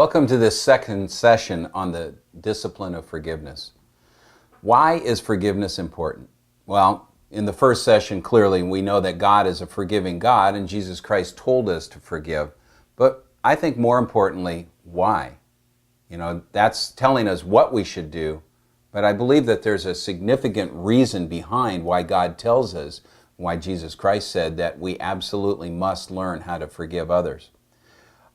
Welcome to this second session on the discipline of forgiveness. Why is forgiveness important? Well, in the first session, clearly we know that God is a forgiving God and Jesus Christ told us to forgive. But I think more importantly, why? That's telling us what we should do, but I believe that there's a significant reason behind why God tells us, why Jesus Christ said that we absolutely must learn how to forgive others.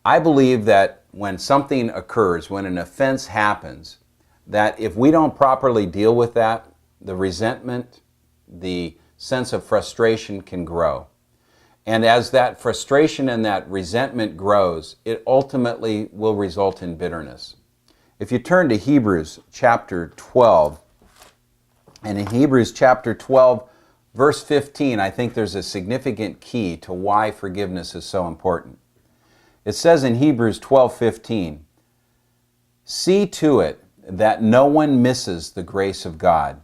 I believe that when something occurs, when an offense happens, that if we don't properly deal with that, the resentment, the sense of frustration can grow. And as that frustration and that resentment grows, it ultimately will result in bitterness. If you turn to Hebrews chapter 12, and in Hebrews chapter 12, verse 15, I think there's a significant key to why forgiveness is so important. It says in Hebrews 12:15, "See to it that no one misses the grace of God,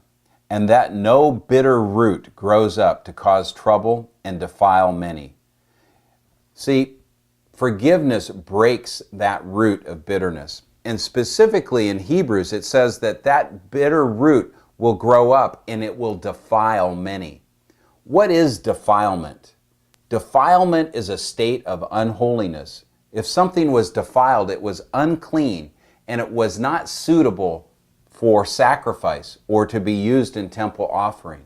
and that no bitter root grows up to cause trouble and defile many." See, forgiveness breaks that root of bitterness. And specifically in Hebrews, it says that that bitter root will grow up and it will defile many. What is defilement? Defilement is a state of unholiness. If something was defiled, it was unclean and it was not suitable for sacrifice or to be used in temple offering.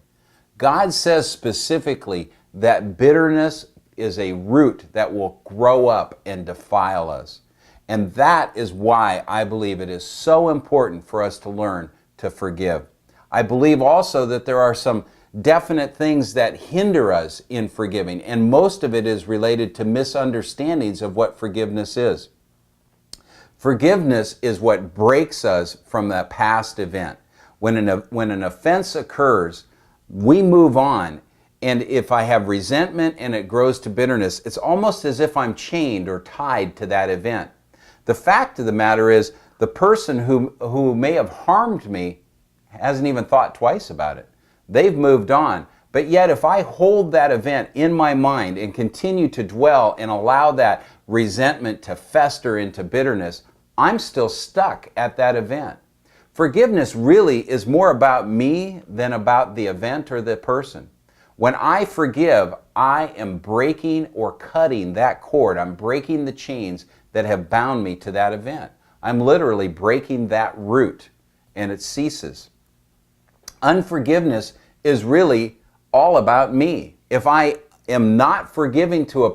God says specifically that bitterness is a root that will grow up and defile us. And that is why I believe it is so important for us to learn to forgive. I believe also that there are some definite things that hinder us in forgiving, and most of it is related to misunderstandings of what forgiveness is. Forgiveness is what breaks us from that past event. When an offense occurs, we move on, and if I have resentment and it grows to bitterness, it's almost as if I'm chained or tied to that event. The fact of the matter is, the person who may have harmed me hasn't even thought twice about it. They've moved on. But yet if I hold that event in my mind and continue to dwell and allow that resentment to fester into bitterness, I'm still stuck at that event. Forgiveness really is more about me than about the event or the person. When I forgive, I am breaking or cutting that cord. I'm breaking the chains that have bound me to that event. I'm literally breaking that root, and it ceases. Unforgiveness is really all about me. If I am not forgiving to a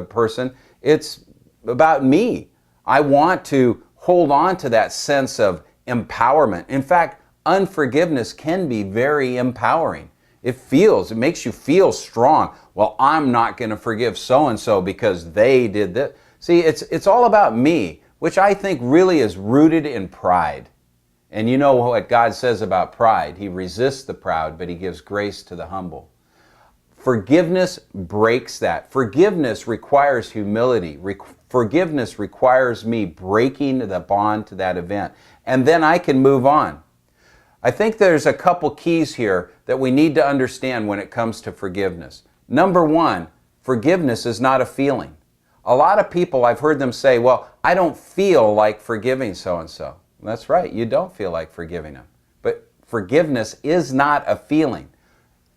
person, it's about me. I want to hold on to that sense of empowerment. In fact, unforgiveness can be very empowering. It makes you feel strong. Well, I'm not going to forgive so-and-so because they did this. See, it's all about me, which I think really is rooted in pride. And you know what God says about pride. He resists the proud, but He gives grace to the humble. Forgiveness breaks that. Forgiveness requires humility. Forgiveness requires me breaking the bond to that event. And then I can move on. I think there's a couple keys here that we need to understand when it comes to forgiveness. Number one, forgiveness is not a feeling. A lot of people, I've heard them say, well, I don't feel like forgiving so-and-so. That's right, you don't feel like forgiving them. But forgiveness is not a feeling.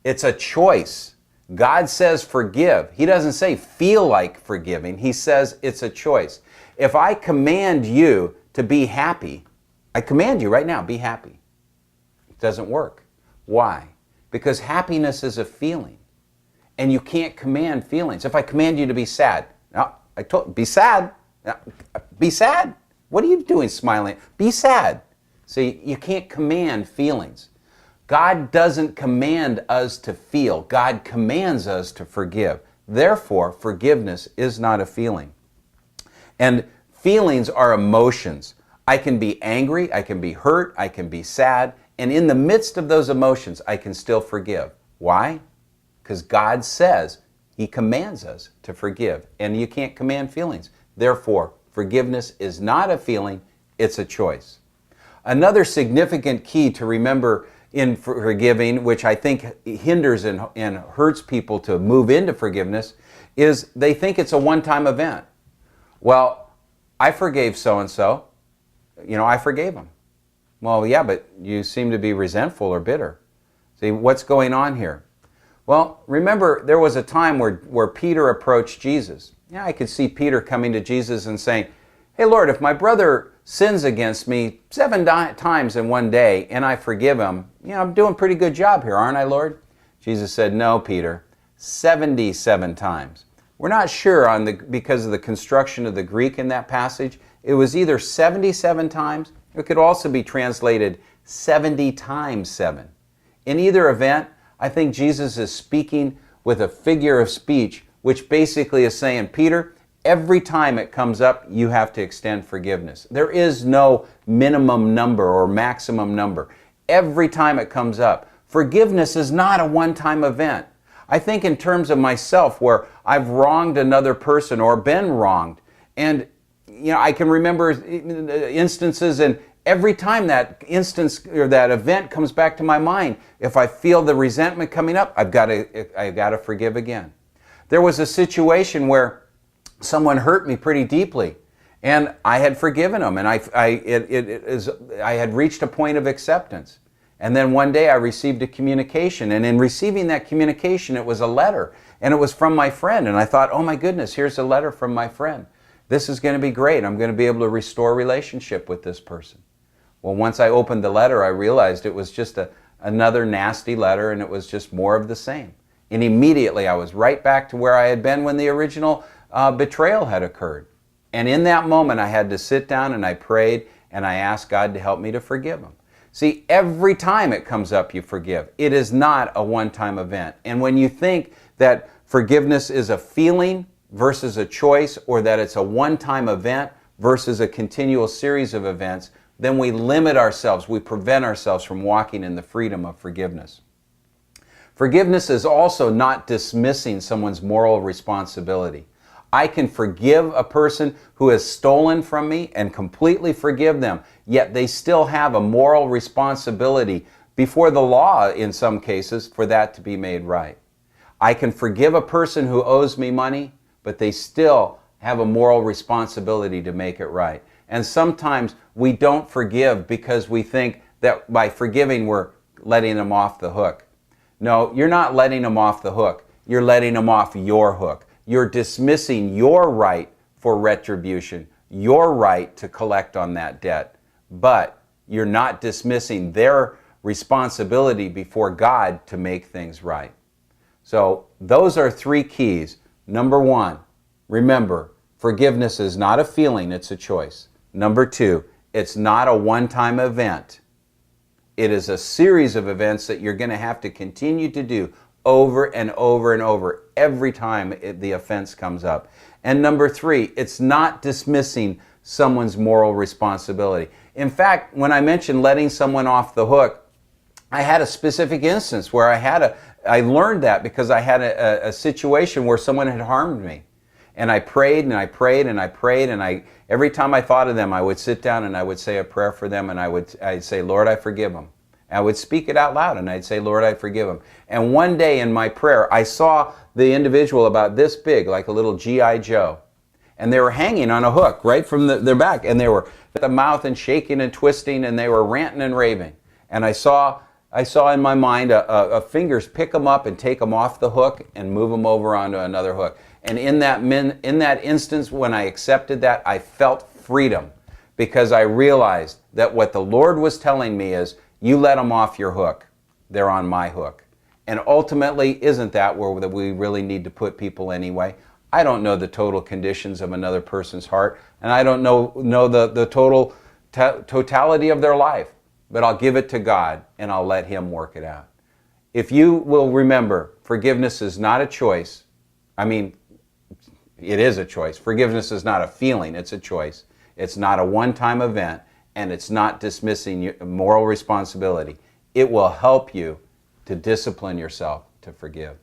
It's a choice. God says forgive. He doesn't say feel like forgiving. He says it's a choice. If I command you to be happy, I command you right now, be happy. It doesn't work. Why? Because happiness is a feeling. And you can't command feelings. If I command you to be sad, no, be sad. No, be sad. What are you doing smiling? Be sad. See, you can't command feelings. God doesn't command us to feel. God commands us to forgive. Therefore, forgiveness is not a feeling. And feelings are emotions. I can be angry, I can be hurt, I can be sad, and in the midst of those emotions, I can still forgive. Why? Because God says He commands us to forgive, and you can't command feelings. Therefore, forgiveness is not a feeling, it's a choice. Another significant key to remember in forgiving, which I think hinders and hurts people to move into forgiveness, is they think it's a one-time event. Well, I forgave so-and-so. I forgave him. Well, yeah, but you seem to be resentful or bitter. See, what's going on here? Well, remember, there was a time where Peter approached Jesus. Yeah, I could see Peter coming to Jesus and saying, hey, Lord, if my brother sins against me 7 times in one day and I forgive him, I'm doing a pretty good job here, aren't I, Lord? Jesus said, no, Peter, 77 times. We're not sure because of the construction of the Greek in that passage. It was either 77 times, it could also be translated 70 times 7. In either event, I think Jesus is speaking with a figure of speech, which basically is saying, Peter, every time it comes up, you have to extend forgiveness. There is no minimum number or maximum number. Every time it comes up, forgiveness is not a one-time event. I think in terms of myself, where I've wronged another person or been wronged, and I can remember instances, and every time that instance or that event comes back to my mind, if I feel the resentment coming up, I've got to forgive again. There was a situation where someone hurt me pretty deeply, and I had forgiven them, and I had reached a point of acceptance. And then one day I received a communication, and in receiving that communication, it was a letter, and it was from my friend, and I thought, oh my goodness, here's a letter from my friend. This is going to be great. I'm going to be able to restore relationship with this person. Well, once I opened the letter, I realized it was just another nasty letter, and it was just more of the same. And immediately I was right back to where I had been when the original betrayal had occurred. And in that moment, I had to sit down and I prayed and I asked God to help me to forgive him. See, every time it comes up, you forgive. It is not a one-time event. And when you think that forgiveness is a feeling versus a choice, or that it's a one-time event versus a continual series of events, then we limit ourselves, we prevent ourselves from walking in the freedom of forgiveness. Forgiveness is also not dismissing someone's moral responsibility. I can forgive a person who has stolen from me and completely forgive them, yet they still have a moral responsibility before the law in some cases for that to be made right. I can forgive a person who owes me money, but they still have a moral responsibility to make it right. And sometimes we don't forgive because we think that by forgiving we're letting them off the hook. No, you're not letting them off the hook. You're letting them off your hook. You're dismissing your right for retribution, your right to collect on that debt. But you're not dismissing their responsibility before God to make things right. So those are 3 keys. Number 1, remember, forgiveness is not a feeling, it's a choice. Number 2, it's not a one-time event. It is a series of events that you're going to have to continue to do over and over and over every time the offense comes up. And number 3, it's not dismissing someone's moral responsibility. In fact, when I mentioned letting someone off the hook, I had a specific instance where I learned that because I had a situation where someone had harmed me. And I prayed and I prayed and I prayed, and every time I thought of them, I would sit down and I would say a prayer for them, and I'd say, Lord, I forgive them. I would speak it out loud and I'd say, Lord, I forgive them. And one day in my prayer, I saw the individual about this big, like a little G.I. Joe. And they were hanging on a hook right from their back. And they were at the mouth and shaking and twisting, and they were ranting and raving. And I saw in my mind a fingers pick them up and take them off the hook and move them over onto another hook. And in that instance, when I accepted that, I felt freedom, because I realized that what the Lord was telling me is, you let them off your hook, they're on my hook. And ultimately, isn't that where we really need to put people anyway? I don't know the total conditions of another person's heart, and I don't know the totality of their life, but I'll give it to God and I'll let Him work it out. If you will remember, forgiveness is not a choice. I mean, it is a choice. Forgiveness is not a feeling, it's a choice. It's not a one-time event, and it's not dismissing your moral responsibility. It will help you to discipline yourself to forgive.